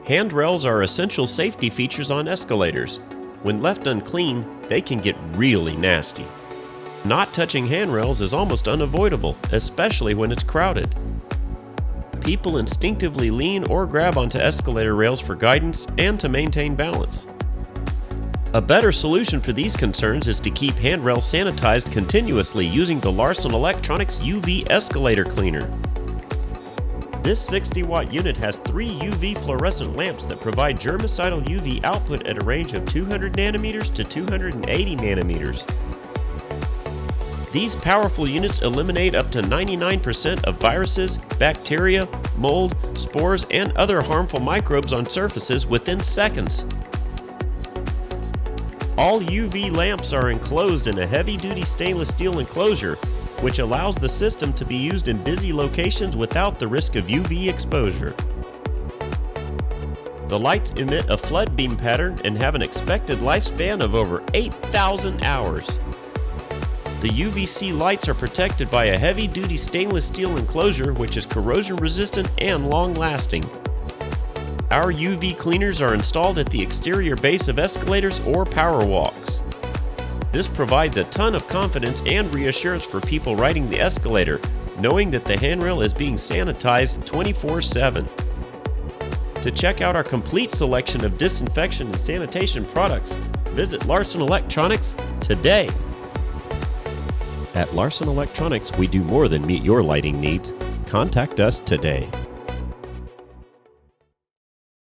Handrails are essential safety features on escalators. When left unclean, they can get really nasty. Not touching handrails is almost unavoidable, especially when it's crowded. People instinctively lean or grab onto escalator rails for guidance and to maintain balance. A better solution for these concerns is to keep handrails sanitized continuously using the Larson Electronics UV Escalator Cleaner. This 60-watt unit has 3 UV fluorescent lamps that provide germicidal UV output at a range of 200 nanometers to 280 nanometers. These powerful units eliminate up to 99% of viruses, bacteria, mold, spores, and other harmful microbes on surfaces within seconds. All UV lamps are enclosed in a heavy-duty stainless steel enclosure, which allows the system to be used in busy locations without the risk of UV exposure. The lights emit a flood beam pattern and have an expected lifespan of over 8,000 hours. The UVC lights are protected by a heavy-duty stainless steel enclosure which is corrosion-resistant and long-lasting. Our UV cleaners are installed at the exterior base of escalators or power walks. This provides a ton of confidence and reassurance for people riding the escalator, knowing that the handrail is being sanitized 24/7. To check out our complete selection of disinfection and sanitation products, visit Larson Electronics today. At Larson Electronics, we do more than meet your lighting needs. Contact us today.